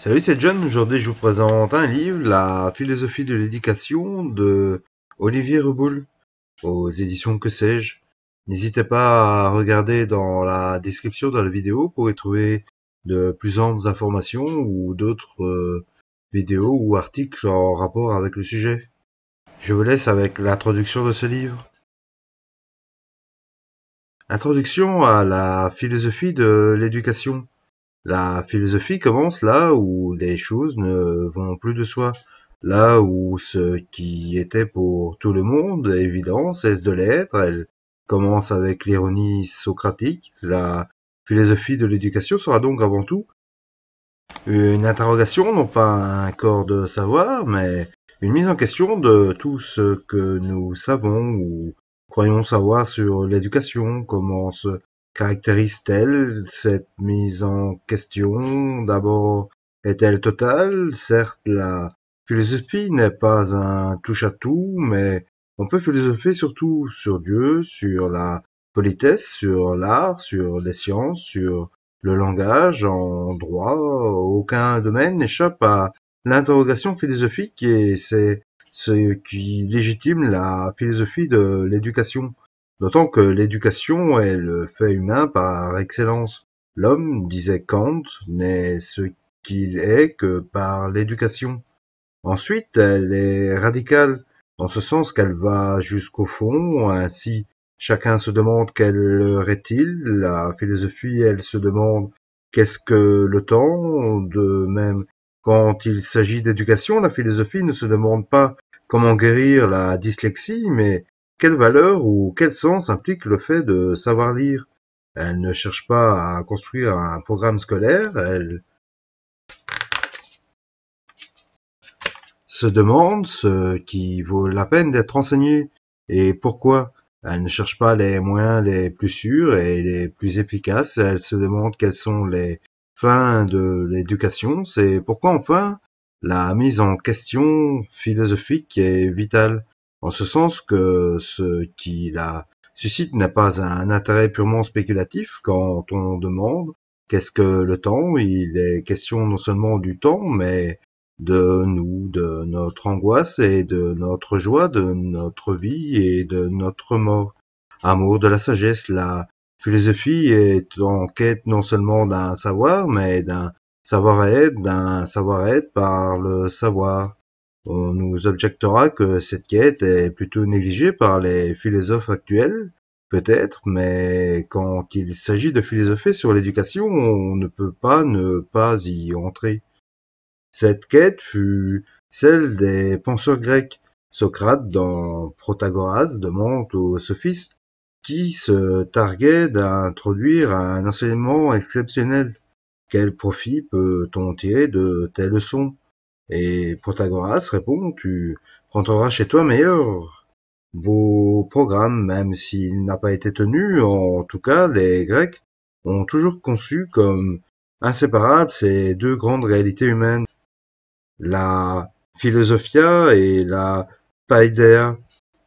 Salut, c'est John. Aujourd'hui, je vous présente un livre, La philosophie de l'éducation de Olivier Reboul, aux éditions Que sais-je. N'hésitez pas à regarder dans la description de la vidéo pour y trouver de plus amples informations ou d'autres vidéos ou articles en rapport avec le sujet. Je vous laisse avec l'introduction de ce livre. Introduction à la philosophie de l'éducation. La philosophie commence là où les choses ne vont plus de soi, là où ce qui était pour tout le monde évident cesse de l'être. Elle commence avec l'ironie socratique. La philosophie de l'éducation sera donc avant tout une interrogation, non pas un corps de savoir, mais une mise en question de tout ce que nous savons ou croyons savoir sur l'éducation, comment se caractérise-t-elle cette mise en question? D'abord, est-elle totale? Certes, la philosophie n'est pas un touche-à-tout, mais on peut philosopher surtout sur Dieu, sur la politesse, sur l'art, sur les sciences, sur le langage, en droit. Aucun domaine n'échappe à l'interrogation philosophique et c'est ce qui légitime la philosophie de l'éducation. D'autant que l'éducation est le fait humain par excellence. L'homme, disait Kant, n'est ce qu'il est que par l'éducation. Ensuite, elle est radicale, en ce sens qu'elle va jusqu'au fond, ainsi chacun se demande quel est-il, la philosophie, elle se demande qu'est-ce que le temps, de même quand il s'agit d'éducation, la philosophie ne se demande pas comment guérir la dyslexie, mais quelle valeur ou quel sens implique le fait de savoir lire. Elle ne cherche pas à construire un programme scolaire, elle se demande ce qui vaut la peine d'être enseigné et pourquoi. Elle ne cherche pas les moyens les plus sûrs et les plus efficaces, elle se demande quelles sont les fins de l'éducation, c'est pourquoi enfin la mise en question philosophique est vitale, en ce sens que ce qui la suscite n'a pas un intérêt purement spéculatif quand on demande qu'est-ce que le temps, il est question non seulement du temps, mais de nous, de notre angoisse et de notre joie, de notre vie et de notre mort. Amour de la sagesse, la philosophie est en quête non seulement d'un savoir, mais d'un savoir-être par le savoir. On nous objectera que cette quête est plutôt négligée par les philosophes actuels, peut-être, mais quand il s'agit de philosopher sur l'éducation, on ne peut pas ne pas y entrer. Cette quête fut celle des penseurs grecs. Socrate, dans Protagoras, demande aux sophistes qui se targuaient d'introduire un enseignement exceptionnel. Quel profit peut-on tirer de telles leçons? Et Protagoras répond, tu rentreras chez toi meilleur. Vos programmes, même s'il n'a pas été tenu, en tout cas, les Grecs ont toujours conçu comme inséparables ces deux grandes réalités humaines, la philosophia et la paideia.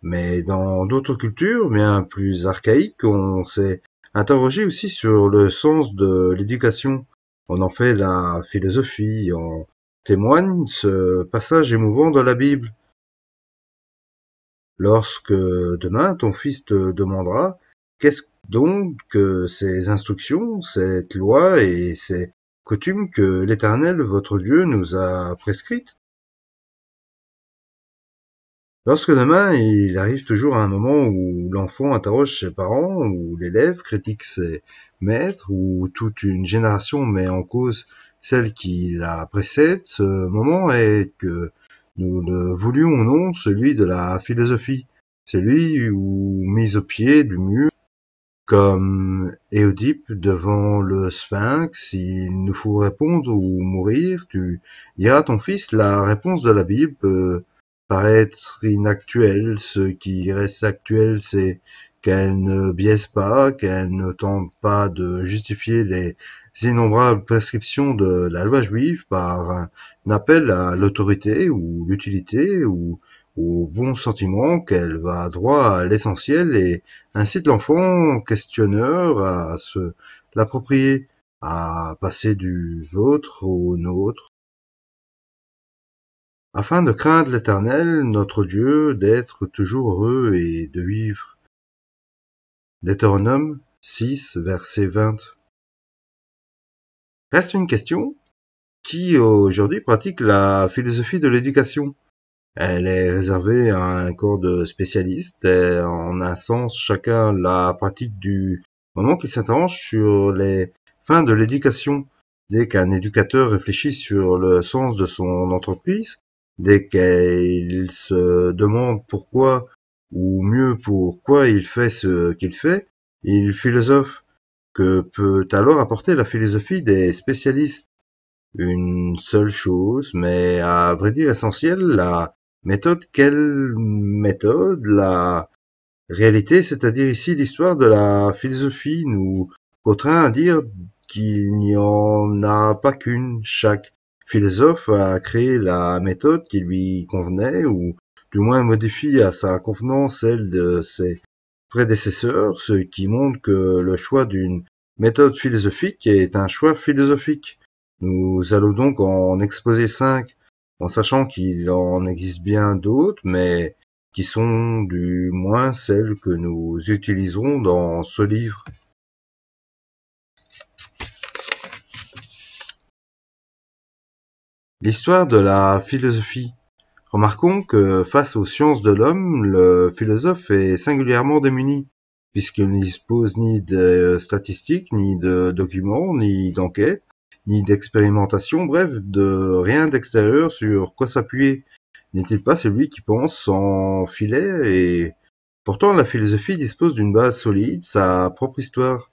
Mais dans d'autres cultures, bien plus archaïques, on s'est interrogé aussi sur le sens de l'éducation. On en fait la philosophie, en témoigne ce passage émouvant de la Bible. Lorsque demain ton fils te demandera qu'est-ce donc que ces instructions, cette loi et ces coutumes que l'Éternel, votre Dieu, nous a prescrites, lorsque demain il arrive toujours un moment où l'enfant interroge ses parents, où l'élève critique ses maîtres, où toute une génération met en cause celle qui la précède, ce moment est que nous le voulions ou non celui de la philosophie, celui où, mis au pied du mur, comme Éodipe devant le sphinx, s'il nous faut répondre ou mourir, tu diras à ton fils, la réponse de la Bible peut paraître inactuelle. Ce qui reste actuel, c'est qu'elle ne biaise pas, qu'elle ne tente pas de justifier les innombrables prescriptions de la loi juive par un appel à l'autorité ou l'utilité ou au bon sentiment, qu'elle va droit à l'essentiel et incite l'enfant questionneur à se l'approprier, à passer du vôtre au nôtre, afin de craindre l'Éternel, notre Dieu, d'être toujours heureux et de vivre. Deutéronome 6, verset 20. Reste une question. Qui aujourd'hui pratique la philosophie de l'éducation? Elle est réservée à un corps de spécialistes et en un sens, chacun la pratique du moment qu'il s'interroge sur les fins de l'éducation. Dès qu'un éducateur réfléchit sur le sens de son entreprise, dès qu'il se demande pourquoi, ou mieux pourquoi il fait ce qu'il fait, il philosophe. Que peut alors apporter la philosophie des spécialistes? Une seule chose, mais à vrai dire essentielle, la méthode. Quelle méthode? La réalité, c'est-à-dire ici l'histoire de la philosophie, nous contraint à dire qu'il n'y en a pas qu'une. Chaque philosophe a créé la méthode qui lui convenait, ou du moins modifie à sa convenance celle de ses prédécesseurs, ce qui montre que le choix d'une méthode philosophique est un choix philosophique. Nous allons donc en exposer 5, en sachant qu'il en existe bien d'autres, mais qui sont du moins celles que nous utiliserons dans ce livre. L'histoire de la philosophie. Remarquons que face aux sciences de l'homme, le philosophe est singulièrement démuni, puisqu'il ne dispose ni de statistiques, ni de documents, ni d'enquêtes, ni d'expérimentation, bref, de rien d'extérieur sur quoi s'appuyer. N'est-il pas celui qui pense sans filet? Et pourtant la philosophie dispose d'une base solide, sa propre histoire.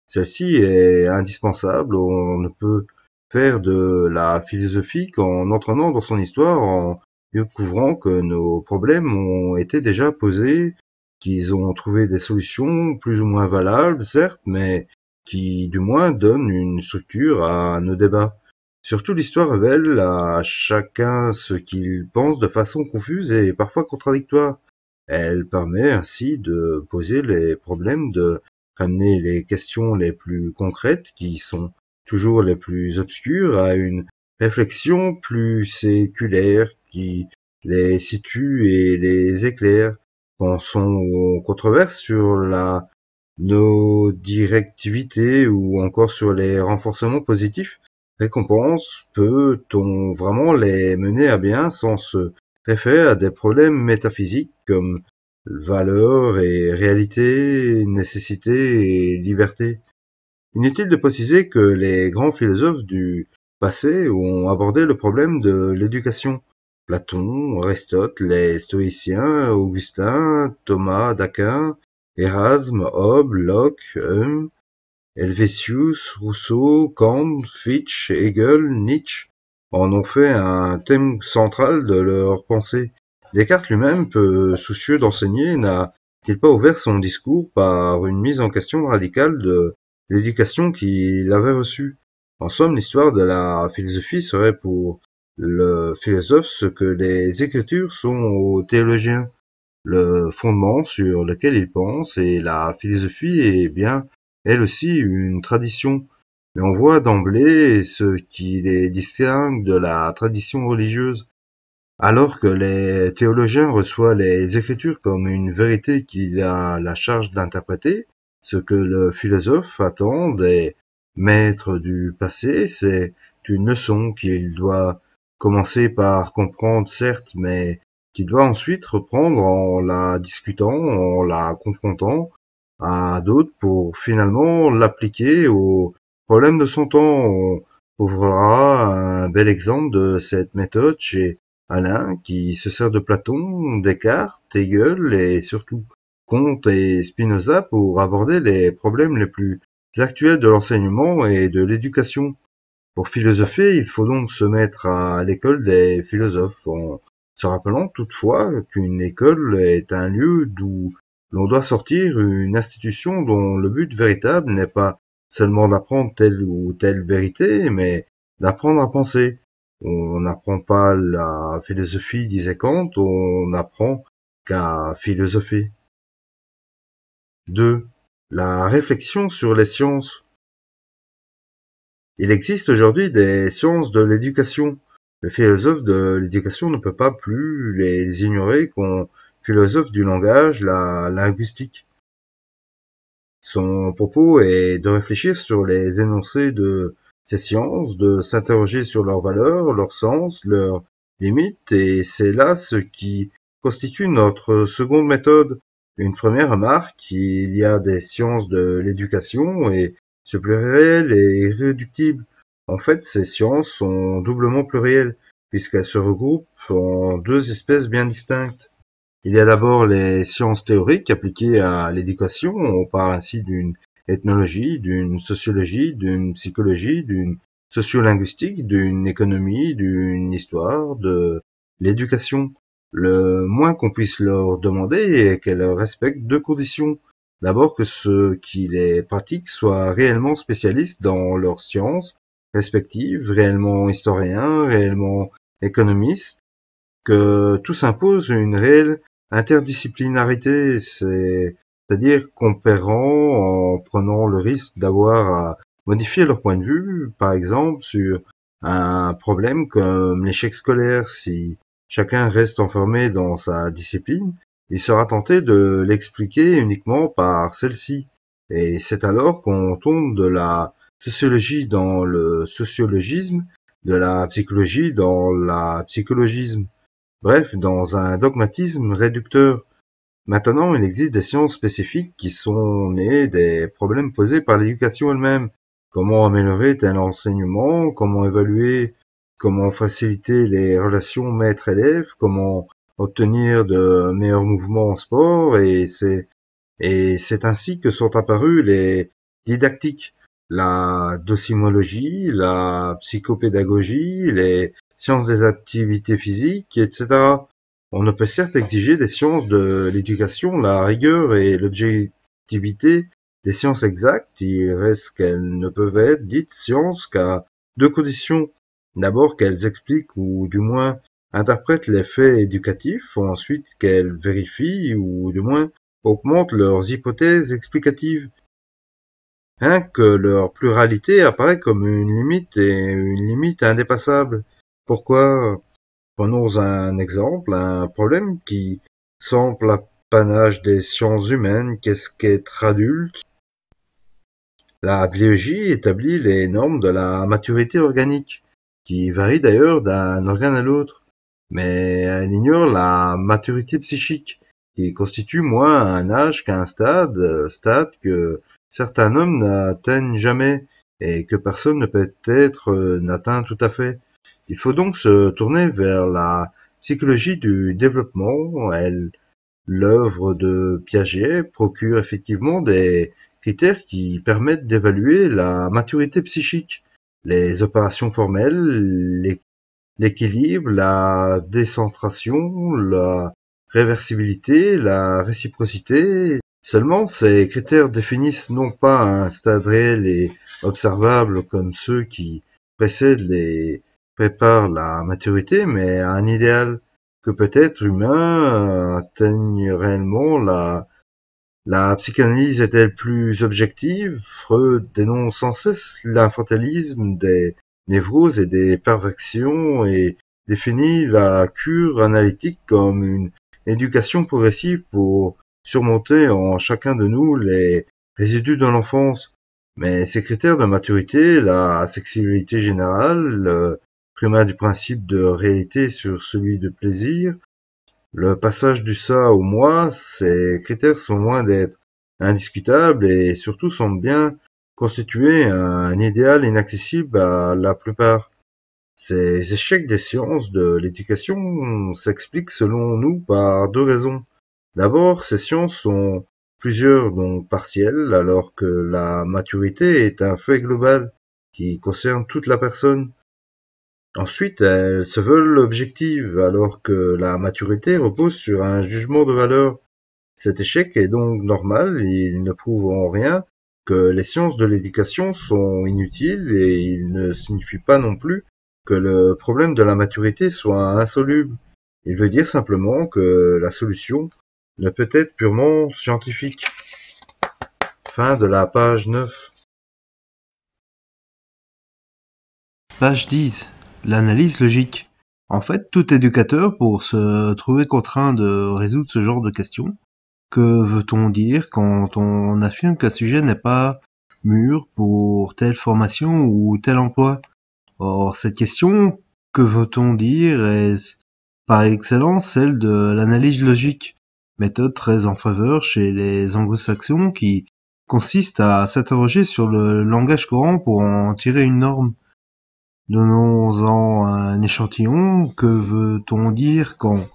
Celle-ci est indispensable, on ne peut faire de la philosophie qu'en entraînant dans son histoire, en découvrant que nos problèmes ont été déjà posés, qu'ils ont trouvé des solutions plus ou moins valables, certes, mais qui du moins donnent une structure à nos débats. Surtout l'histoire révèle à chacun ce qu'il pense de façon confuse et parfois contradictoire. Elle permet ainsi de poser les problèmes, de ramener les questions les plus concrètes, qui sont toujours les plus obscures, à une réflexion plus séculaire, qui les situe et les éclaire. Pensons aux controverses sur la no-directivité ou encore sur les renforcements positifs. Récompenses, peut-on vraiment les mener à bien sans se référer à des problèmes métaphysiques comme valeur et réalité, nécessité et liberté? Inutile de préciser que les grands philosophes du passé ont abordé le problème de l'éducation. Platon, Aristote, les stoïciens, Augustin, Thomas d'Aquin, Erasme, Hobbes, Locke, Hume, Helvétius, Rousseau, Kant, Fichte, Hegel, Nietzsche en ont fait un thème central de leur pensée. Descartes lui-même, peu soucieux d'enseigner, n'a-t-il pas ouvert son discours par une mise en question radicale de l'éducation qu'il avait reçue? En somme, l'histoire de la philosophie serait pour le philosophe ce que les Écritures sont aux théologiens, le fondement sur lequel ils pensent, et la philosophie est bien elle aussi une tradition, mais on voit d'emblée ce qui les distingue de la tradition religieuse. Alors que les théologiens reçoivent les Écritures comme une vérité qu'il a la charge d'interpréter, ce que le philosophe attend des maîtres du passé, c'est une leçon qu'il doit commencer par comprendre, certes, mais qu'il doit ensuite reprendre en la discutant, en la confrontant à d'autres pour finalement l'appliquer aux problèmes de son temps. On trouvera un bel exemple de cette méthode chez Alain, qui se sert de Platon, Descartes, Hegel et surtout Comte et Spinoza pour aborder les problèmes les plus actuels de l'enseignement et de l'éducation. Pour philosopher, il faut donc se mettre à l'école des philosophes, en se rappelant toutefois qu'une école est un lieu d'où l'on doit sortir une institution dont le but véritable n'est pas seulement d'apprendre telle ou telle vérité, mais d'apprendre à penser. On n'apprend pas la philosophie, disait Kant, on apprend qu'à philosopher. 2. La réflexion sur les sciences. Il existe aujourd'hui des sciences de l'éducation. Le philosophe de l'éducation ne peut pas plus les ignorer qu'un philosophe du langage, la linguistique. Son propos est de réfléchir sur les énoncés de ces sciences, de s'interroger sur leurs valeurs, leur sens, leurs limites, et c'est là ce qui constitue notre seconde méthode. Une première remarque, il y a des sciences de l'éducation, et ce pluriel est irréductible. En fait, ces sciences sont doublement plurielles, puisqu'elles se regroupent en deux espèces bien distinctes. Il y a d'abord les sciences théoriques appliquées à l'éducation. On parle ainsi d'une ethnologie, d'une sociologie, d'une psychologie, d'une sociolinguistique, d'une économie, d'une histoire, de l'éducation. Le moins qu'on puisse leur demander est qu'elles respectent deux conditions. D'abord que ceux qui les pratiquent soient réellement spécialistes dans leurs sciences respectives, réellement historiens, réellement économistes, que tout s'impose une réelle interdisciplinarité, c'est-à-dire compérant en prenant le risque d'avoir à modifier leur point de vue, par exemple sur un problème comme l'échec scolaire. Si chacun reste enfermé dans sa discipline, il sera tenté de l'expliquer uniquement par celle-ci. Et c'est alors qu'on tombe de la sociologie dans le sociologisme, de la psychologie dans la psychologisme. Bref, dans un dogmatisme réducteur. Maintenant, il existe des sciences spécifiques qui sont nées des problèmes posés par l'éducation elle-même. Comment améliorer tel enseignement, comment évaluer, comment faciliter les relations maître-élève, comment obtenir de meilleurs mouvements en sport, et c'est ainsi que sont apparus les didactiques, la docimologie, la psychopédagogie, les sciences des activités physiques, etc. On ne peut certes exiger des sciences de l'éducation la rigueur et l'objectivité des sciences exactes, il reste qu'elles ne peuvent être dites sciences qu'à deux conditions. D'abord qu'elles expliquent ou du moins interprètent les faits éducatifs, ensuite qu'elles vérifient ou du moins augmentent leurs hypothèses explicatives. Rien que leur pluralité apparaît comme une limite et une limite indépassable. Pourquoi? Prenons un exemple, un problème qui semble l'apanage des sciences humaines. Qu'est-ce qu'être adulte? La biologie établit les normes de la maturité organique, qui varient d'ailleurs d'un organe à l'autre, mais elle ignore la maturité psychique, qui constitue moins un âge qu'un stade que certains hommes n'atteignent jamais et que personne ne peut être n'atteint tout à fait. Il faut donc se tourner vers la psychologie du développement. L'œuvre de Piaget procure effectivement des critères qui permettent d'évaluer la maturité psychique, les opérations formelles, l'équilibre, la décentration, la réversibilité, la réciprocité. Seulement, ces critères définissent non pas un stade réel et observable comme ceux qui précèdent et préparent la maturité, mais un idéal que peut-être humain atteigne réellement. La psychanalyse est-elle plus objective? Freud dénonce sans cesse l'infantilisme des névroses et des perversions et définit la cure analytique comme une éducation progressive pour surmonter en chacun de nous les résidus de l'enfance. Mais ces critères de maturité, la sexualité générale, le primat du principe de réalité sur celui de plaisir, le passage du ça au moi, ces critères sont loin d'être indiscutables et surtout semblent bien constituer un idéal inaccessible à la plupart. Ces échecs des sciences de l'éducation s'expliquent selon nous par deux raisons. D'abord, ces sciences sont plusieurs donc partielles, alors que la maturité est un fait global qui concerne toute la personne. Ensuite, elles se veulent objectives, alors que la maturité repose sur un jugement de valeur. Cet échec est donc normal, il ne prouve en rien que les sciences de l'éducation sont inutiles et il ne signifie pas non plus que le problème de la maturité soit insoluble. Il veut dire simplement que la solution ne peut être purement scientifique. Fin de la page 9. Page 10. L'analyse logique. En fait, tout éducateur, pour se trouver contraint de résoudre ce genre de questions, que veut-on dire quand on affirme qu'un sujet n'est pas mûr pour telle formation ou tel emploi? Or, cette question, que veut-on dire, est par excellence celle de l'analyse logique, méthode très en faveur chez les anglo-saxons qui consiste à s'interroger sur le langage courant pour en tirer une norme. Donnons-en un échantillon. Que veut-on dire quand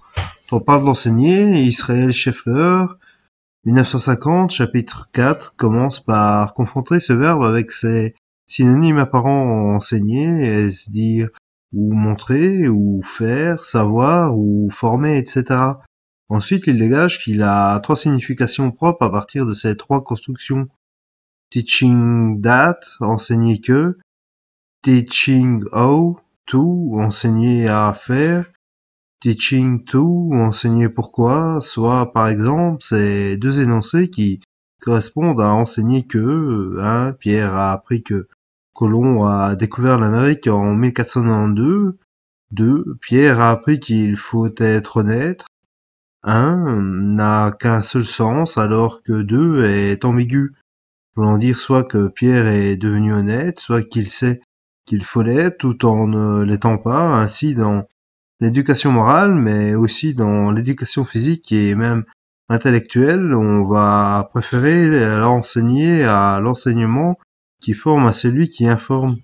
on parle d'enseigner? Israël Scheffler, 1950, chapitre 4, commence par confronter ce verbe avec ses synonymes apparents. Enseigner, est-ce dire ou montrer, ou faire, savoir, ou former, etc. Ensuite, il dégage qu'il a trois significations propres à partir de ces trois constructions. Teaching that, enseigner que. Teaching how, to, enseigner à faire. Teaching to, enseigner pourquoi, soit par exemple ces deux énoncés qui correspondent à enseigner que, Pierre a appris que Colomb a découvert l'Amérique en 1492, 2. Pierre a appris qu'il faut être honnête, 1 n'a qu'un seul sens alors que 2 est ambigu, voulant dire soit que Pierre est devenu honnête, soit qu'il sait qu'il faut l'être tout en ne l'étant pas, ainsi dans l'éducation morale, mais aussi dans l'éducation physique et même intellectuelle, on va préférer l'enseigner à l'enseignement qui forme à celui qui informe.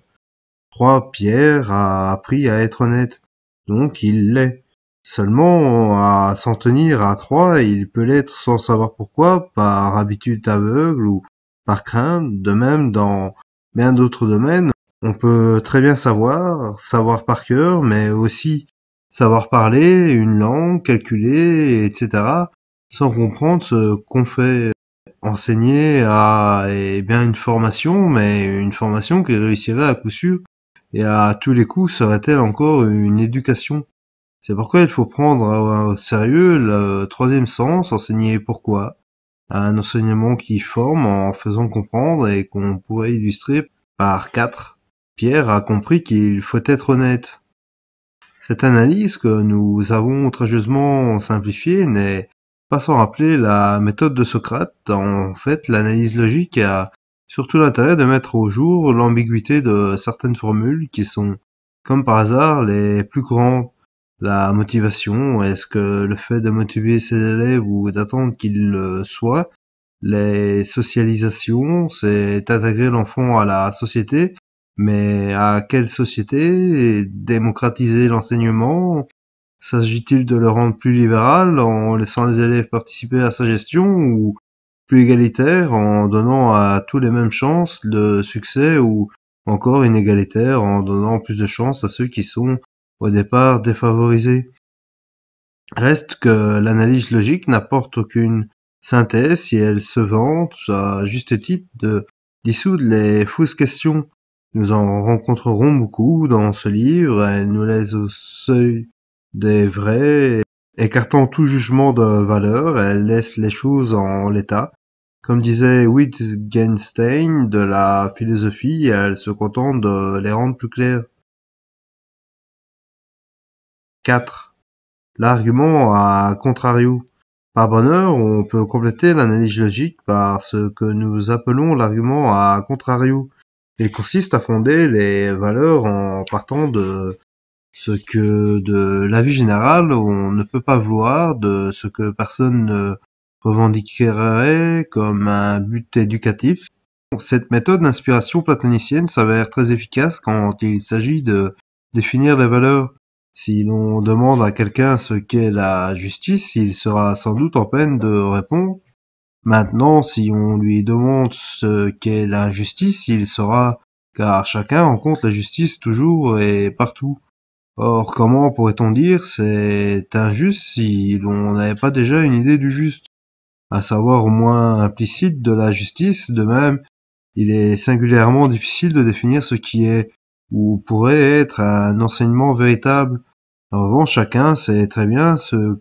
3. Pierre a appris à être honnête, donc il l'est. Seulement, à s'en tenir à 3, il peut l'être sans savoir pourquoi, par habitude aveugle ou par crainte. De même, dans bien d'autres domaines, on peut très bien savoir par cœur, mais aussi savoir parler une langue, calculer, etc., sans comprendre ce qu'on fait. Enseigner à bien une formation, mais une formation qui réussirait à coup sûr, et à tous les coups serait-elle encore une éducation? C'est pourquoi il faut prendre au sérieux le troisième sens, enseigner pourquoi, un enseignement qui forme en faisant comprendre et qu'on pourrait illustrer par 4. Pierre a compris qu'il faut être honnête. Cette analyse que nous avons outrageusement simplifiée n'est pas sans rappeler la méthode de Socrate. En fait, l'analyse logique a surtout l'intérêt de mettre au jour l'ambiguïté de certaines formules qui sont, comme par hasard, les plus courantes. La motivation, est-ce que le fait de motiver ses élèves ou d'attendre qu'ils le soient? Les socialisations, c'est intégrer l'enfant à la société, mais à quelle société? Démocratiser l'enseignement? S'agit-il de le rendre plus libéral en laissant les élèves participer à sa gestion ou plus égalitaire en donnant à tous les mêmes chances de succès ou encore inégalitaire en donnant plus de chances à ceux qui sont au départ défavorisés? Reste que l'analyse logique n'apporte aucune synthèse si elle se vante à juste titre de dissoudre les fausses questions. Nous en rencontrerons beaucoup dans ce livre, elle nous laisse au seuil des vrais, écartant tout jugement de valeur, elle laisse les choses en l'état. Comme disait Wittgenstein de la philosophie, elle se contente de les rendre plus claires. 4. L'argument à contrario. Par bonheur, on peut compléter l'analyse logique par ce que nous appelons l'argument à contrario. Il consiste à fonder les valeurs en partant de ce que de l'avis général on ne peut pas vouloir, de ce que personne ne revendiquerait comme un but éducatif. Cette méthode d'inspiration platonicienne s'avère très efficace quand il s'agit de définir les valeurs. Si l'on demande à quelqu'un ce qu'est la justice, il sera sans doute en peine de répondre. Maintenant, si on lui demande ce qu'est l'injustice, il saura, car chacun rencontre la justice toujours et partout. Or, comment pourrait-on dire c'est injuste si l'on n'avait pas déjà une idée du juste, à savoir au moins implicite de la justice? De même, il est singulièrement difficile de définir ce qui est ou pourrait être un enseignement véritable. En revanche, chacun sait très bien ce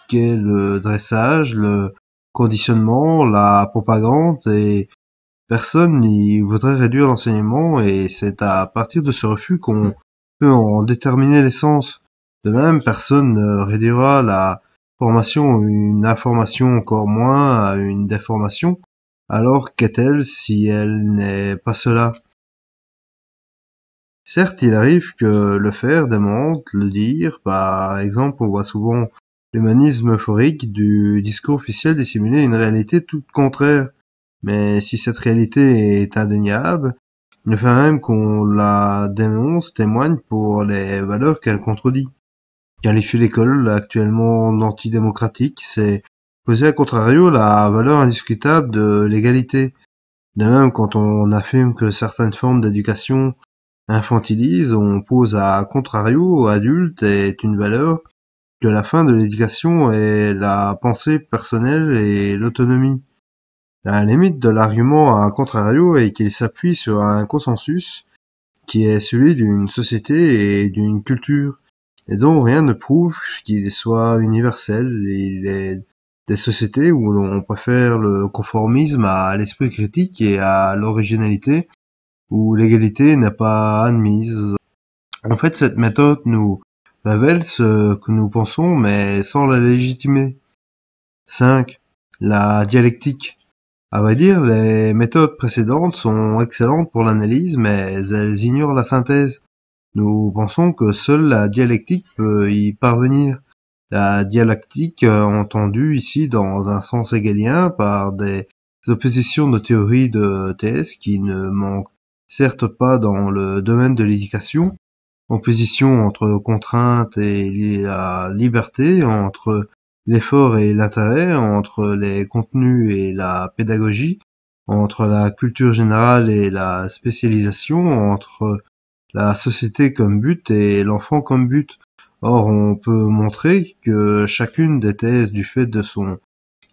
qu'est le dressage, le conditionnement, la propagande, et personne n'y voudrait réduire l'enseignement, et c'est à partir de ce refus qu'on peut en déterminer l'essence. De même, personne ne réduira la formation une information, encore moins à une déformation. Alors qu'est-elle si elle n'est pas cela? Certes, il arrive que le faire démente, le dire. Par exemple, on voit souvent l'humanisme euphorique du discours officiel dissimuler une réalité toute contraire. Mais si cette réalité est indéniable, le fait même qu'on la dénonce témoigne pour les valeurs qu'elle contredit. Qualifier l'école actuellement d'antidémocratique, c'est poser à contrario la valeur indiscutable de l'égalité. De même, quand on affirme que certaines formes d'éducation infantilisent, on pose à contrario adulte est une valeur, que la fin de l'éducation est la pensée personnelle et l'autonomie. La limite de l'argument à contrario est qu'il s'appuie sur un consensus qui est celui d'une société et d'une culture, et dont rien ne prouve qu'il soit universel. Il est des sociétés où l'on préfère le conformisme à l'esprit critique et à l'originalité, où l'égalité n'est pas admise. En fait, cette méthode nous révèle ce que nous pensons, mais sans la légitimer. 5. La dialectique. À vrai dire, les méthodes précédentes sont excellentes pour l'analyse, mais elles ignorent la synthèse. Nous pensons que seule la dialectique peut y parvenir. La dialectique, entendue ici dans un sens hegelien par des oppositions de théories de thèse qui ne manquent certes pas dans le domaine de l'éducation, opposition entre contrainte et la liberté, entre l'effort et l'intérêt, entre les contenus et la pédagogie, entre la culture générale et la spécialisation, entre la société comme but et l'enfant comme but. Or, on peut montrer que chacune des thèses, du fait de son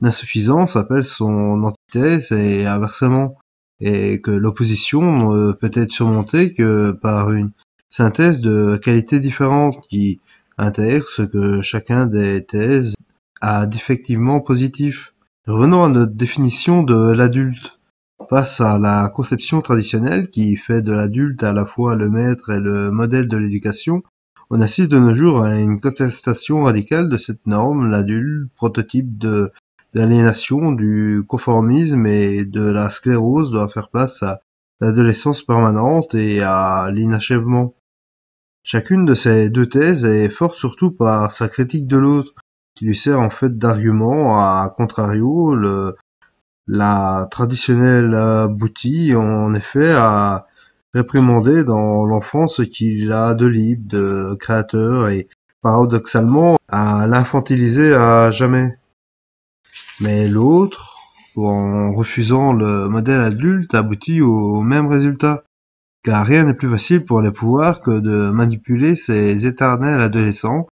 insuffisance, appelle son antithèse et inversement, et que l'opposition ne peut être surmontée que par une synthèse de qualités différentes qui intègre ce que chacun des thèses a d'effectivement positif. Revenons à notre définition de l'adulte. Face à la conception traditionnelle qui fait de l'adulte à la fois le maître et le modèle de l'éducation, on assiste de nos jours à une contestation radicale de cette norme. L'adulte, prototype de l'aliénation, du conformisme et de la sclérose, doit faire place à l'adolescence permanente et à l'inachèvement. Chacune de ces deux thèses est forte surtout par sa critique de l'autre, qui lui sert en fait d'argument. À contrario, la traditionnelle aboutit en effet à réprimander dans l'enfant ce qu'il a de libre, de créateur, et paradoxalement à l'infantiliser à jamais. Mais l'autre, en refusant le modèle adulte, aboutit au même résultat, car rien n'est plus facile pour les pouvoirs que de manipuler ces éternels adolescents,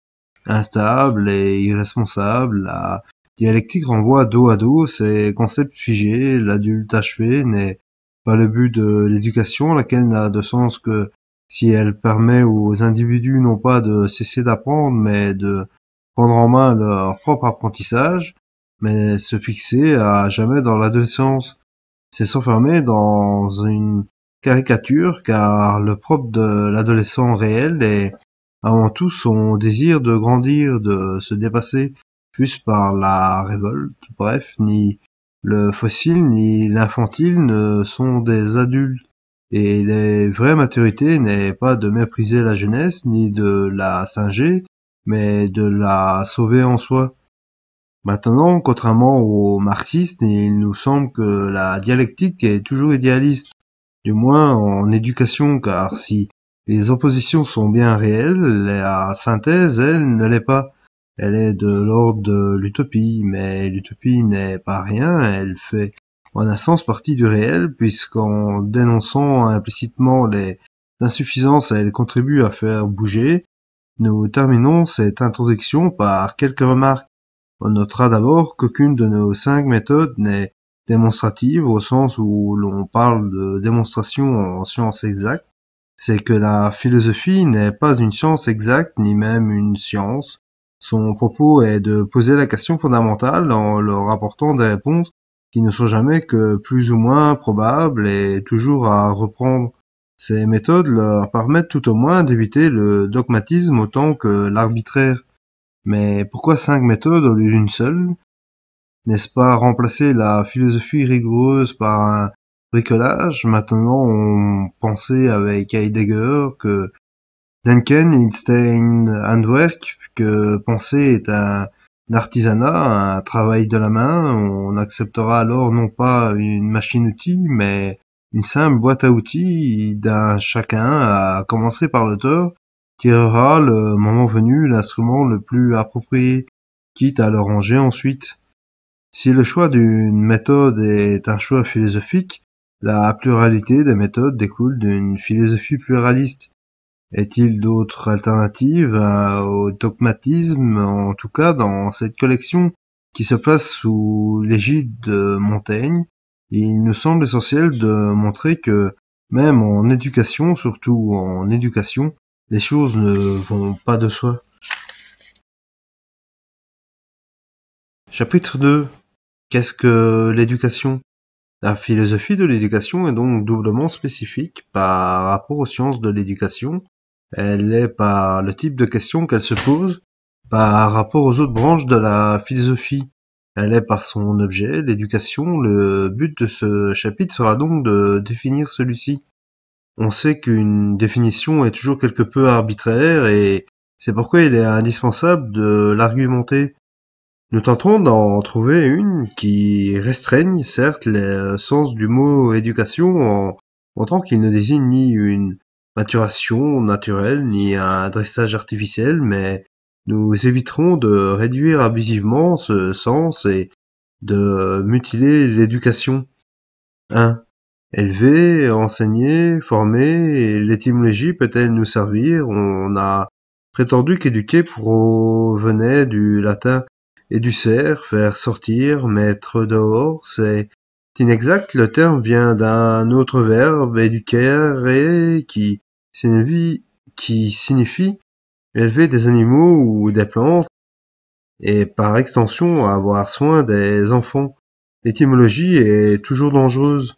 instables et irresponsables. La dialectique renvoie dos à dos ces concepts figés. L'adulte achevé n'est pas le but de l'éducation, laquelle n'a de sens que si elle permet aux individus non pas de cesser d'apprendre, mais de prendre en main leur propre apprentissage, mais se fixer à jamais dans l'adolescence. C'est s'enfermer dans une caricature, car le propre de l'adolescent réel est avant tout son désir de grandir, de se dépasser, fût-ce par la révolte. Bref, ni le fossile ni l'infantile ne sont des adultes, et la vraie maturité n'est pas de mépriser la jeunesse, ni de la singer, mais de la sauver en soi. Maintenant, contrairement aux marxistes, il nous semble que la dialectique est toujours idéaliste, du moins en éducation, car si les oppositions sont bien réelles, la synthèse, elle, ne l'est pas. Elle est de l'ordre de l'utopie, mais l'utopie n'est pas rien, elle fait en un sens partie du réel, puisqu'en dénonçant implicitement les insuffisances, elle contribue à faire bouger. Nous terminons cette introduction par quelques remarques. On notera d'abord qu'aucune de nos 5 méthodes n'est démonstrative au sens où l'on parle de démonstration en sciences exactes. C'est que la philosophie n'est pas une science exacte, ni même une science. Son propos est de poser la question fondamentale en leur apportant des réponses qui ne sont jamais que plus ou moins probables et toujours à reprendre. Ces méthodes leur permettent tout au moins d'éviter le dogmatisme autant que l'arbitraire. Mais pourquoi 5 méthodes au lieu d'une seule? N'est-ce pas remplacer la philosophie rigoureuse par un bricolage? Maintenant, on pensait avec Heidegger que Denken ist ein Handwerk, que penser est un artisanat, un travail de la main. On acceptera alors non pas une machine-outil, mais une simple boîte à outils d'un chacun, à commencer par l'auteur, tirera le moment venu l'instrument le plus approprié, quitte à le ranger ensuite. Si le choix d'une méthode est un choix philosophique, la pluralité des méthodes découle d'une philosophie pluraliste. Est-il d'autres alternatives au dogmatisme, en tout cas dans cette collection qui se place sous l'égide de Montaigne? Il nous semble essentiel de montrer que même en éducation, surtout en éducation, les choses ne vont pas de soi. Chapitre 2. Qu'est-ce que l'éducation? La philosophie de l'éducation est donc doublement spécifique par rapport aux sciences de l'éducation. Elle est par le type de questions qu'elle se pose, par rapport aux autres branches de la philosophie. Elle est par son objet, l'éducation. Le but de ce chapitre sera donc de définir celui-ci. On sait qu'une définition est toujours quelque peu arbitraire et c'est pourquoi il est indispensable de l'argumenter. Nous tenterons d'en trouver une qui restreigne certes le sens du mot éducation en montrant qu'il ne désigne ni une maturation naturelle ni un dressage artificiel, mais nous éviterons de réduire abusivement ce sens et de mutiler l'éducation. 1. Élever, enseigner, former, l'étymologie peut-elle nous servir? On a prétendu qu'éduquer provenait du latin educere, faire sortir, mettre dehors. C'est inexact, le terme vient d'un autre verbe, educere, qui signifie élever des animaux ou des plantes, et par extension avoir soin des enfants. L'étymologie est toujours dangereuse.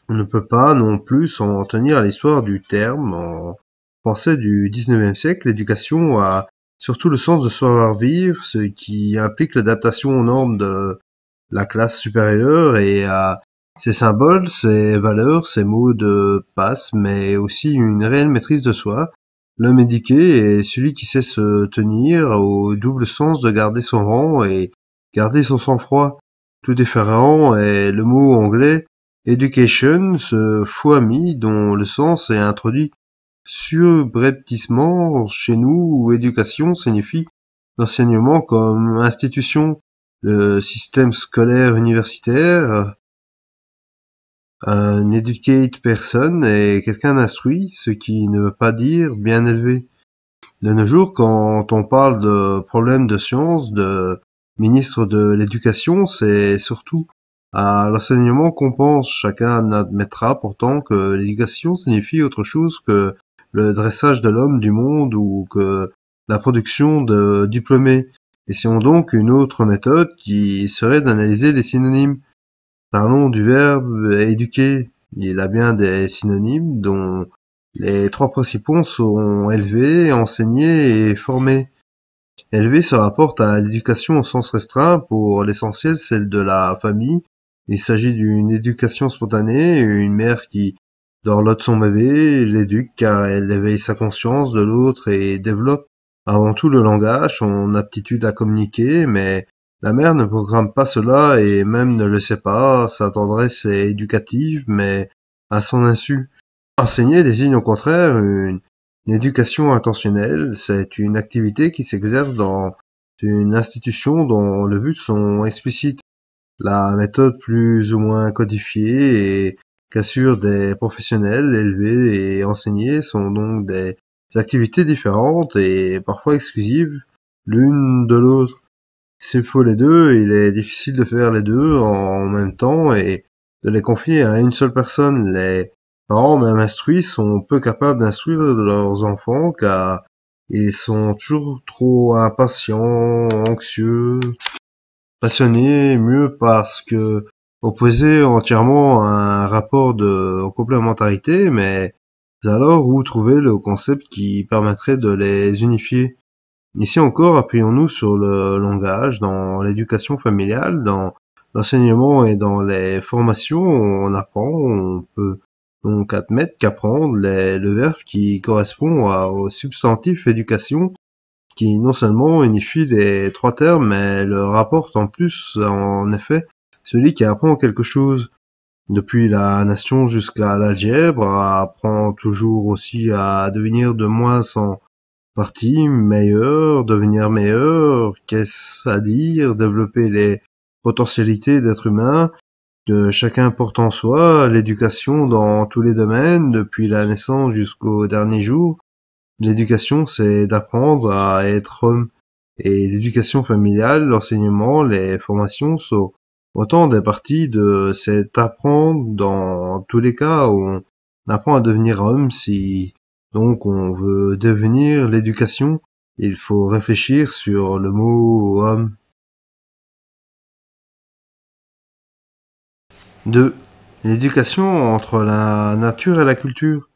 On ne peut pas non plus s'en tenir à l'histoire du terme. En français du XIXe siècle, l'éducation a surtout le sens de savoir-vivre, ce qui implique l'adaptation aux normes de la classe supérieure et à ses symboles, ses valeurs, ses mots de passe, mais aussi une réelle maîtrise de soi. L'homme éduqué est celui qui sait se tenir au double sens de garder son rang et garder son sang-froid. Tout différent est le mot anglais education, ce faux ami dont le sens est introduit subrepticement chez nous, où éducation signifie l'enseignement comme institution, le système scolaire universitaire. Un educate person est quelqu'un d'instruit, ce qui ne veut pas dire bien élevé. De nos jours, quand on parle de problèmes de science, de ministre de l'éducation, c'est surtout à l'enseignement qu'on pense. Chacun admettra pourtant que l'éducation signifie autre chose que le dressage de l'homme du monde ou que la production de diplômés. Essayons donc une autre méthode qui serait d'analyser les synonymes. Parlons du verbe éduquer. Il a bien des synonymes dont les trois principaux sont élever, enseigner et former. Élever se rapporte à l'éducation au sens restreint, pour l'essentiel celle de la famille. Il s'agit d'une éducation spontanée, une mère qui dorlote son bébé, l'éduque car elle éveille sa conscience de l'autre et développe avant tout le langage, son aptitude à communiquer, mais la mère ne programme pas cela et même ne le sait pas, sa tendresse est éducative, mais à son insu. Enseigner désigne au contraire une éducation intentionnelle, c'est une activité qui s'exerce dans une institution dont le but sont explicites. La méthode plus ou moins codifiée et qu'assurent des professionnels élevés et enseignés sont donc des activités différentes et parfois exclusives l'une de l'autre. S'il faut les deux, il est difficile de faire les deux en même temps et de les confier à une seule personne. Les parents, même instruits, sont peu capables d'instruire leurs enfants car ils sont toujours trop impatients, anxieux, passionnés, mieux parce que opposés entièrement à un rapport de complémentarité, mais alors où trouver le concept qui permettrait de les unifier? Ici encore, appuyons-nous sur le langage, dans l'éducation familiale, dans l'enseignement et dans les formations, on apprend, on peut donc admettre qu'apprendre le verbe qui correspond au substantif éducation, qui non seulement unifie les trois termes, mais le rapporte en plus, en effet, celui qui apprend quelque chose. Depuis la nation jusqu'à l'algèbre, apprend toujours aussi à devenir de moins en partie meilleur, devenir meilleur, qu'est-ce à dire, développer les potentialités d'être humain que chacun porte en soi, l'éducation dans tous les domaines, depuis la naissance jusqu'au dernier jour. L'éducation, c'est d'apprendre à être homme. Et l'éducation familiale, l'enseignement, les formations sont autant des parties de cet apprendre dans tous les cas où on apprend à devenir homme. Si donc on veut devenir l'éducation, il faut réfléchir sur le mot homme. 2. L'éducation entre la nature et la culture.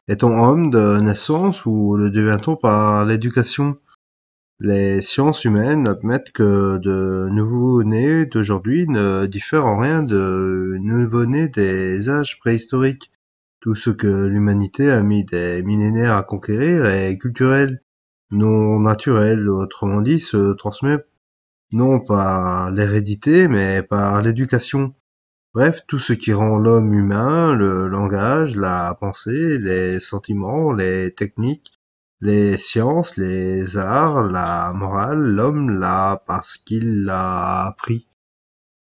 Est-on homme de naissance ou le devient-on par l'éducation? Les sciences humaines admettent que de nouveau-nés d'aujourd'hui ne diffèrent en rien de nouveau-nés des âges préhistoriques. Tout ce que l'humanité a mis des millénaires à conquérir est culturel, non naturel, autrement dit, se transmet non par l'hérédité, mais par l'éducation. Bref, tout ce qui rend l'homme humain, le langage, la pensée, les sentiments, les techniques, les sciences, les arts, la morale, l'homme l'a parce qu'il l'a appris.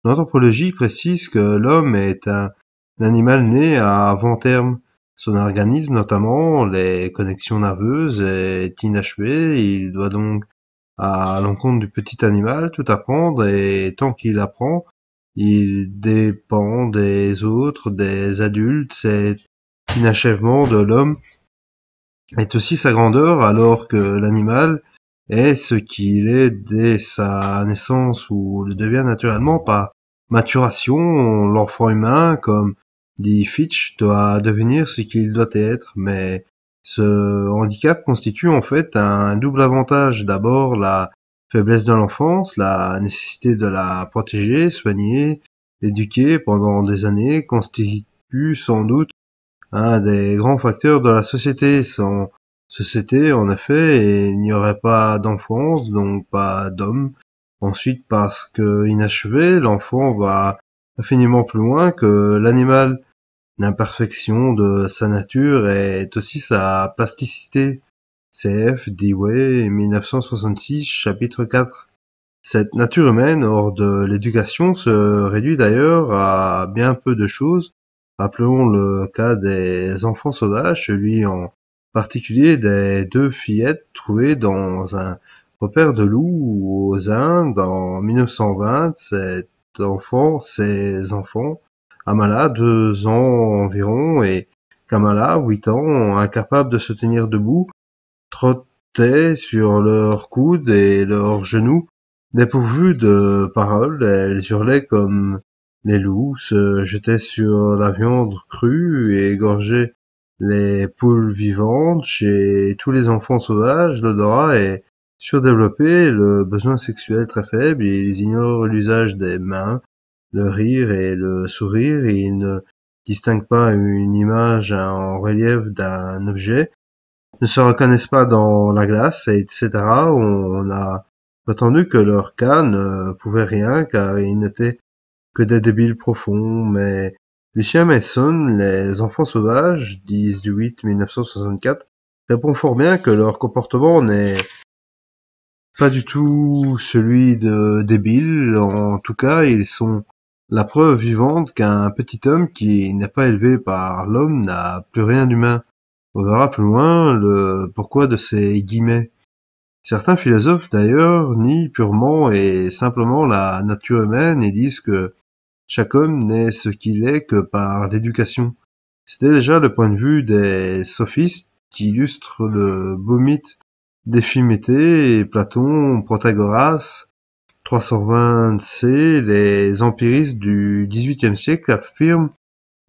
L'anthropologie précise que l'homme est un animal né à avant terme. Son organisme, notamment les connexions nerveuses, est inachevé. Il doit donc, à l'encontre du petit animal, tout apprendre et tant qu'il apprend, il dépend des autres, des adultes. Cet inachèvement de l'homme est aussi sa grandeur, alors que l'animal est ce qu'il est dès sa naissance ou le devient naturellement par maturation. L'enfant humain, comme dit Fitch, doit devenir ce qu'il doit être, mais ce handicap constitue en fait un double avantage. D'abord, la faiblesse de l'enfance, la nécessité de la protéger, soigner, éduquer pendant des années constitue sans doute un des grands facteurs de la société. Sans société, en effet, il n'y aurait pas d'enfance, donc pas d'homme. Ensuite, parce que inachevé, l'enfant va infiniment plus loin que l'animal. L'imperfection de sa nature est aussi sa plasticité. CF Dewey, 1966, chapitre 4. Cette nature humaine hors de l'éducation se réduit d'ailleurs à bien peu de choses. Rappelons le cas des enfants sauvages, celui en particulier des deux fillettes trouvées dans un repère de loups aux Indes en 1920. Ces enfants, Amala, 2 ans environ, et Kamala, 8 ans, incapables de se tenir debout, trottaient sur leurs coudes et leurs genoux. Dépourvues de paroles, elles hurlaient comme les loups, se jetaient sur la viande crue et égorgeaient les poules vivantes. Chez tous les enfants sauvages, l'odorat est surdéveloppé, le besoin sexuel très faible, ils ignorent l'usage des mains, le rire et le sourire, ils ne distinguent pas une image en relief d'un objet, ne se reconnaissent pas dans la glace, etc. On a prétendu que leur cas ne pouvait rien car ils n'étaient que des débiles profonds, mais Lucien Mason, Les enfants sauvages, 18-1964, répond fort bien que leur comportement n'est pas du tout celui de débiles. En tout cas, ils sont la preuve vivante qu'un petit homme qui n'est pas élevé par l'homme n'a plus rien d'humain. On verra plus loin le pourquoi de ces guillemets. Certains philosophes d'ailleurs nient purement et simplement la nature humaine et disent que chaque homme n'est ce qu'il est que par l'éducation. C'était déjà le point de vue des sophistes qui illustrent le beau mythe d'Éphiméthée et Platon, Protagoras, 320c, les empiristes du XVIIIe siècle affirment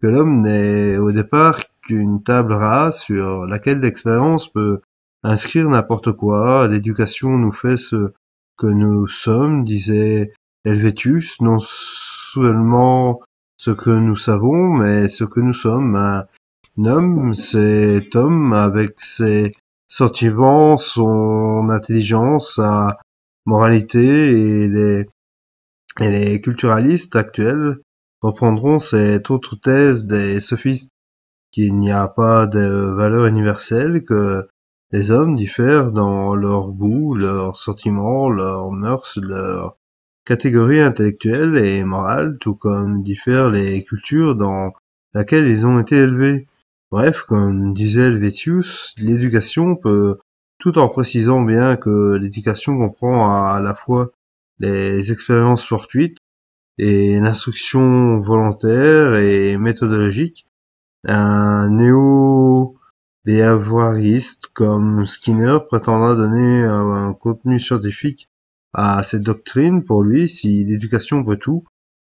que l'homme n'est au départ qu'une table rase sur laquelle l'expérience peut inscrire n'importe quoi. L'éducation nous fait ce que nous sommes, disait Helvétius, non seulement ce que nous savons, mais ce que nous sommes. Un homme, c'est homme avec ses sentiments, son intelligence, sa moralité, et les culturalistes actuels reprendront cette autre thèse des sophistes, qu'il n'y a pas de valeur universelle, que les hommes diffèrent dans leurs goûts, leurs sentiments, leurs mœurs, leurs catégories intellectuelles et morales, tout comme diffèrent les cultures dans laquelle ils ont été élevés. Bref, comme disait Helvétius, l'éducation peut, tout en précisant bien que l'éducation comprend à la fois les expériences fortuites et l'instruction volontaire et méthodologique, un néo-behavioriste comme Skinner prétendra donner un contenu scientifique à cette doctrine. Pour lui, si l'éducation peut tout,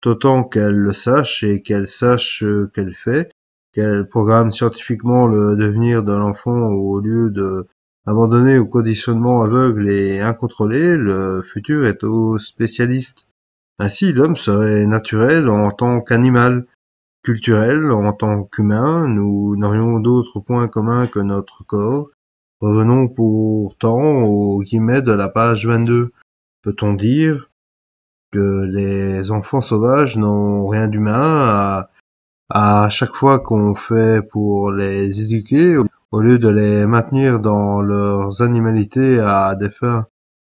autant qu'elle le sache et qu'elle sache ce qu'elle fait, qu'elle programme scientifiquement le devenir de l'enfant au lieu de abandonner au conditionnement aveugle et incontrôlé, le futur est aux spécialistes. Ainsi, l'homme serait naturel en tant qu'animal, culturel en tant qu'humain. Nous n'aurions d'autre point commun que notre corps. Revenons pourtant aux guillemets de la page 22. Peut-on dire que les enfants sauvages n'ont rien d'humain à chaque fois qu'on fait pour les éduquer, au lieu de les maintenir dans leurs animalités à des fins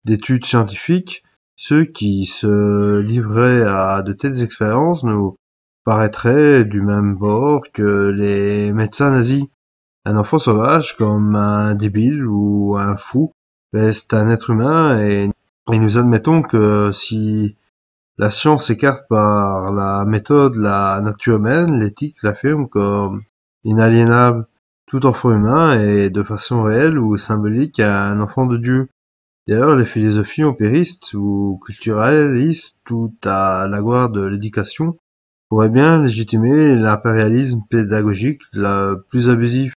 d'études scientifiques? Ceux qui se livraient à de telles expériences nous paraîtraient du même bord que les médecins nazis. Un enfant sauvage, comme un débile ou un fou, reste un être humain, et nous admettons que si la science écarte par la méthode la nature humaine, l'éthique l'affirme comme inaliénable. Tout enfant humain est de façon réelle ou symbolique un enfant de Dieu. D'ailleurs, les philosophies empiristes ou culturalistes, tout à la gloire de l'éducation, pourraient bien légitimer l'impérialisme pédagogique le plus abusif.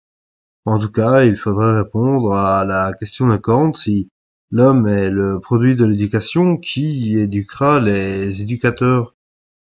En tout cas, il faudrait répondre à la question de Kant: si l'homme est le produit de l'éducation, qui éduquera les éducateurs?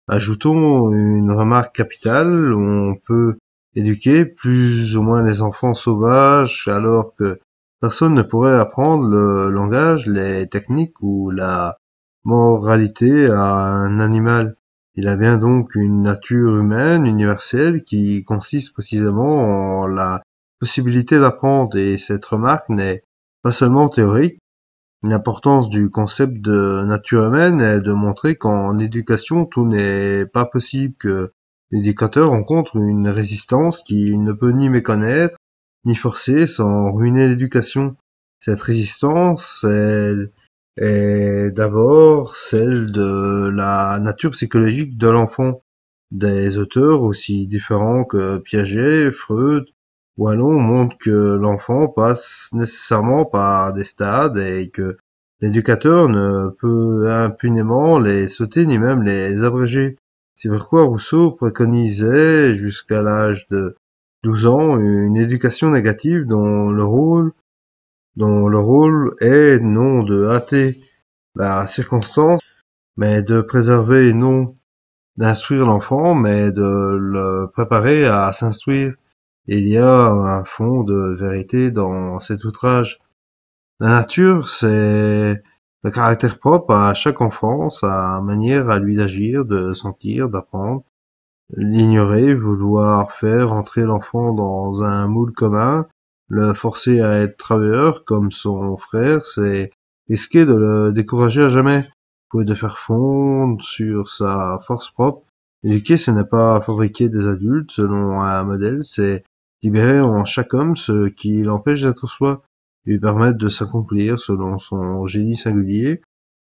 Ajoutons une remarque capitale: on peut éduquer plus ou moins les enfants sauvages, alors que personne ne pourrait apprendre le langage, les techniques ou la moralité à un animal. Il a bien donc une nature humaine universelle qui consiste précisément en la possibilité d'apprendre, et cette remarque n'est pas seulement théorique. L'importance du concept de nature humaine est de montrer qu'en éducation tout n'est pas possible, que l'éducateur rencontre une résistance qu'il ne peut ni méconnaître ni forcer sans ruiner l'éducation. Cette résistance, elle est d'abord celle de la nature psychologique de l'enfant. Des auteurs aussi différents que Piaget, Freud, Wallon montre que l'enfant passe nécessairement par des stades et que l'éducateur ne peut impunément les sauter ni même les abréger. C'est pourquoi Rousseau préconisait jusqu'à l'âge de 12 ans une éducation négative dont le rôle est non de hâter la circonstance, mais de préserver, non d'instruire l'enfant, mais de le préparer à s'instruire. Il y a un fond de vérité dans cet outrage. La nature, c'est le caractère propre à chaque enfant, sa manière à lui d'agir, de sentir, d'apprendre. L'ignorer, vouloir faire entrer l'enfant dans un moule commun, le forcer à être travailleur comme son frère, c'est risquer de le décourager à jamais, ou de faire fondre sur sa force propre. Éduquer, ce n'est pas fabriquer des adultes selon un modèle, c'est libérer en chaque homme ce qui l'empêche d'être soi, lui permettre de s'accomplir selon son génie singulier.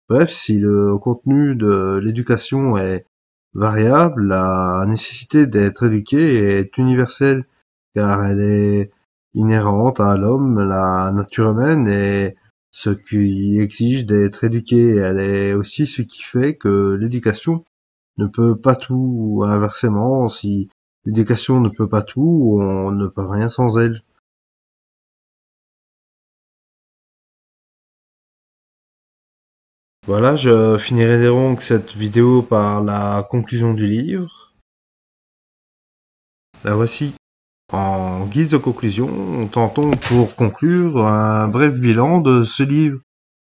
Bref, si le contenu de l'éducation est variable, la nécessité d'être éduqué est universelle, car elle est inhérente à l'homme, la nature humaine est ce qui exige d'être éduqué. Elle est aussi ce qui fait que l'éducation ne peut pas tout. Inversement, si l'éducation ne peut pas tout, on ne peut rien sans elle. Voilà, je finirai donc cette vidéo par la conclusion du livre. La voici. En guise de conclusion, tentons pour conclure un bref bilan de ce livre.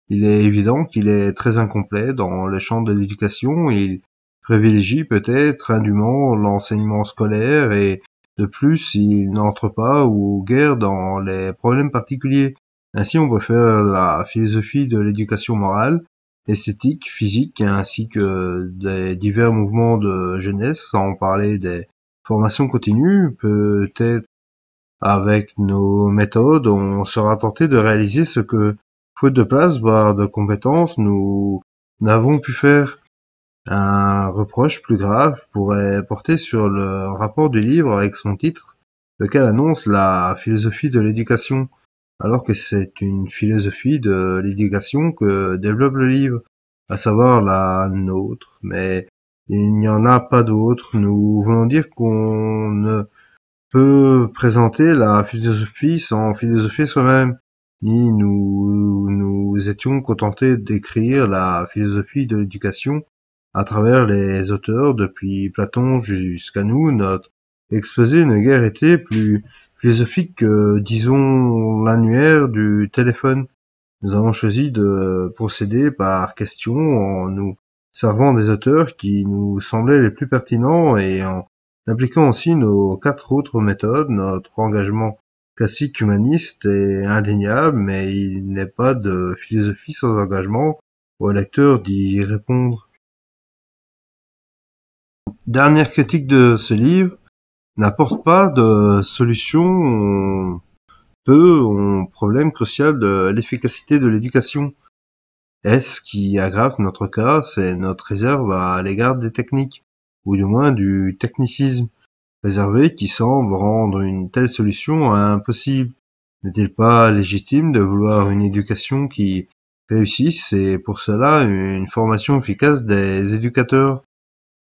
Il est évident qu'il est très incomplet dans le champ de l'éducation. Il privilégie peut-être indûment l'enseignement scolaire et de plus, il n'entre pas ou guère dans les problèmes particuliers. Ainsi, on peut faire la philosophie de l'éducation morale, esthétique, physique, ainsi que des divers mouvements de jeunesse, sans parler des formations continues. Peut-être avec nos méthodes, on sera tenté de réaliser ce que, faute de place, voire de compétences, nous n'avons pu faire. Un reproche plus grave pourrait porter sur le rapport du livre avec son titre, lequel annonce la philosophie de l'éducation, alors que c'est une philosophie de l'éducation que développe le livre, à savoir la nôtre, mais il n'y en a pas d'autre. Nous voulons dire qu'on ne peut présenter la philosophie sans philosopher soi-même, ni nous étions contentés d'écrire la philosophie de l'éducation à travers les auteurs depuis Platon jusqu'à nous. Notre exposé ne guère été plus philosophique que, disons, l'annuaire du téléphone. Nous avons choisi de procéder par questions en nous servant des auteurs qui nous semblaient les plus pertinents et en appliquant aussi nos 4 autres méthodes. Notre engagement classique humaniste est indéniable, mais il n'est pas de philosophie sans engagement au lecteur d'y répondre. Dernière critique de ce livre, n'apporte pas de solution au problème crucial de l'efficacité de l'éducation. Ce qui aggrave notre cas, c'est notre réserve à l'égard des techniques, ou du moins du technicisme réservé qui semble rendre une telle solution impossible. N'est-il pas légitime de vouloir une éducation qui réussisse et pour cela une formation efficace des éducateurs?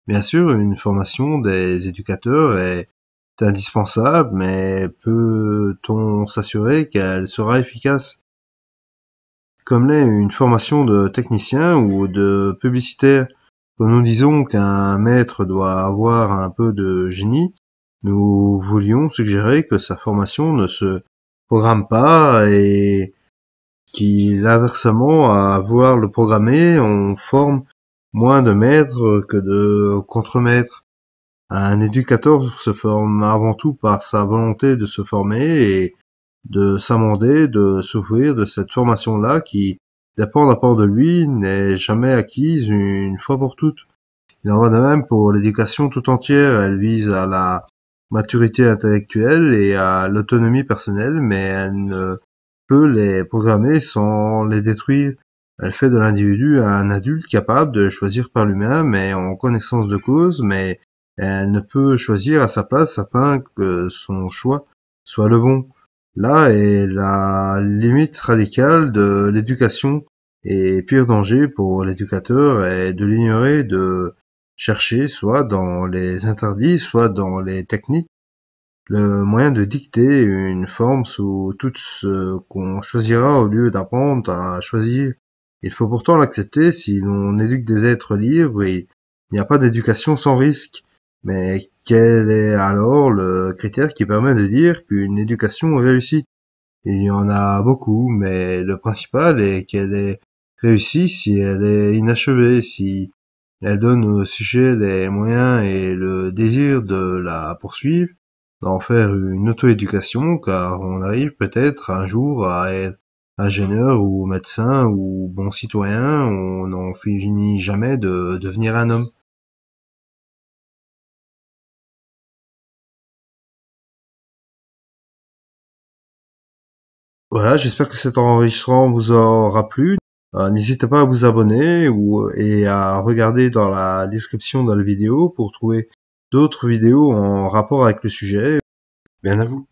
Bien sûr, une formation des éducateurs est indispensable, mais peut-on s'assurer qu'elle sera efficace? Comme l'est une formation de technicien ou de publicitaire. Quand nous disons qu'un maître doit avoir un peu de génie, nous voulions suggérer que sa formation ne se programme pas et qu'il, inversement, à vouloir le programmer, on forme moins de maîtres que de contremaîtres. Un éducateur se forme avant tout par sa volonté de se former et de s'amender, de s'ouvrir de cette formation-là qui dépend d'abord de lui, n'est jamais acquise une fois pour toutes. Il en va de même pour l'éducation tout entière. Elle vise à la maturité intellectuelle et à l'autonomie personnelle, mais elle ne peut les programmer sans les détruire. Elle fait de l'individu un adulte capable de choisir par lui-même et en connaissance de cause, mais elle ne peut choisir à sa place afin que son choix soit le bon. Là est la limite radicale de l'éducation, et pire danger pour l'éducateur est de l'ignorer, de chercher, soit dans les interdits, soit dans les techniques, le moyen de dicter une forme sous tout ce qu'on choisira au lieu d'apprendre à choisir. Il faut pourtant l'accepter si l'on éduque des êtres libres, il n'y a pas d'éducation sans risque. Mais quel est alors le critère qui permet de dire qu'une éducation est réussie? Il y en a beaucoup, mais le principal est qu'elle est réussie si elle est inachevée, si elle donne au sujet les moyens et le désir de la poursuivre, d'en faire une auto-éducation, car on arrive peut-être un jour à être ingénieur ou médecin ou bon citoyen, on n'en finit jamais de devenir un homme. Voilà, j'espère que cet enregistrement vous aura plu. N'hésitez pas à vous abonner et à regarder dans la description de la vidéo pour trouver d'autres vidéos en rapport avec le sujet. Bien à vous.